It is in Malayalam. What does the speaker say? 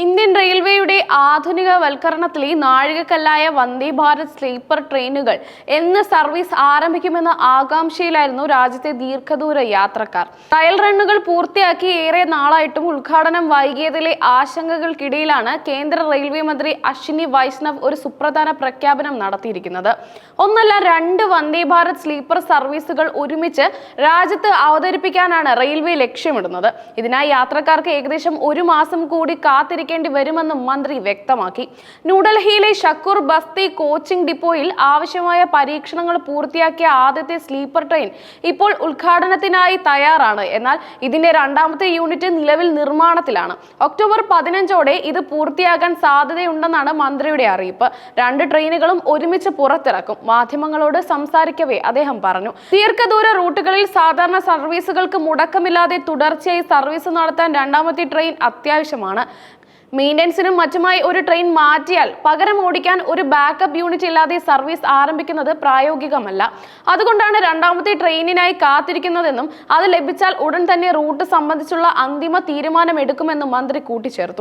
ഇന്ത്യൻ റെയിൽവേയുടെ ആധുനികവൽക്കരണത്തിലെ നാഴികക്കല്ലായ വന്ദേ ഭാരത് സ്ലീപ്പർ ട്രെയിനുകൾ എന്ന് സർവീസ് ആരംഭിക്കുമെന്ന ആകാംക്ഷയിലായിരുന്നു രാജ്യത്തെ ദീർഘദൂര യാത്രക്കാർ. ട്രയൽ റണ്ണുകൾ പൂർത്തിയാക്കി ഏറെ നാളായിട്ടും ഉദ്ഘാടനം വൈകിയതിലെ ആശങ്കകൾക്കിടയിലാണ് കേന്ദ്ര റെയിൽവേ മന്ത്രി അശ്വിനി വൈഷ്ണവ് ഒരു സുപ്രധാന പ്രഖ്യാപനം നടത്തിയിരിക്കുന്നത്. ഒന്നല്ല രണ്ട് വന്ദേ ഭാരത് സ്ലീപ്പർ സർവീസുകൾ ഒരുമിച്ച് രാജ്യത്ത് അവതരിപ്പിക്കാനാണ് റെയിൽവേ ലക്ഷ്യമിടുന്നത്. ഇതിനായി യാത്രക്കാർക്ക് ഏകദേശം ഒരു മാസം കൂടി കാത്തിരിക്കേണ്ടി വരുമെന്നും മന്ത്രി വ്യക്തമാക്കി. ന്യൂഡൽഹിയിലെ ഷക്കൂർ ബസ്തി കോച്ചിംഗ് ഡിപ്പോയിൽ ആവശ്യമായ പരീക്ഷണങ്ങൾ പൂർത്തിയാക്കിയ ആദ്യത്തെ സ്ലീപ്പർ ട്രെയിൻ ഇപ്പോൾ ഉദ്ഘാടനത്തിനായി തയ്യാറാണ്. എന്നാൽ ഇതിന്റെ രണ്ടാമത്തെ യൂണിറ്റ് നിലവിൽ നിർമ്മാണത്തിലാണ്. ഒക്ടോബർ 15ഓടെ ഇത് പൂർത്തിയാകാൻ സാധ്യതയുണ്ടെന്നാണ് മന്ത്രിയുടെ അറിയിപ്പ്. രണ്ട് ട്രെയിനുകളും ഒരുമിച്ച് പുറത്തിറക്കും. മാധ്യമങ്ങളോട് സംസാരിക്കവേ അദ്ദേഹം പറഞ്ഞു, ദീർഘദൂര റൂട്ടുകളിൽ സാധാരണ സർവീസുകൾക്ക് മുടക്കമില്ലാതെ തുടർച്ചയായി സർവീസ് നടത്താൻ രണ്ടാമത്തെ ട്രെയിൻ അത്യാവശ്യമാണ്. മെയിൻ്റനൻസിനും മറ്റുമായി ഒരു ട്രെയിൻ മാറ്റിയാൽ പകരം ഓടിക്കാൻ ഒരു ബാക്കപ്പ് യൂണിറ്റ് ഇല്ലാതെ സർവീസ് ആരംഭിക്കുന്നത് പ്രായോഗികമല്ല. അതുകൊണ്ടാണ് രണ്ടാമത്തെ ട്രെയിനിനായി കാത്തിരിക്കുന്നതെന്നും അത് ലഭിച്ചാൽ ഉടൻ തന്നെ റൂട്ട് സംബന്ധിച്ചുള്ള അന്തിമ തീരുമാനമെടുക്കുമെന്നും മന്ത്രി കൂട്ടിച്ചേർത്തു.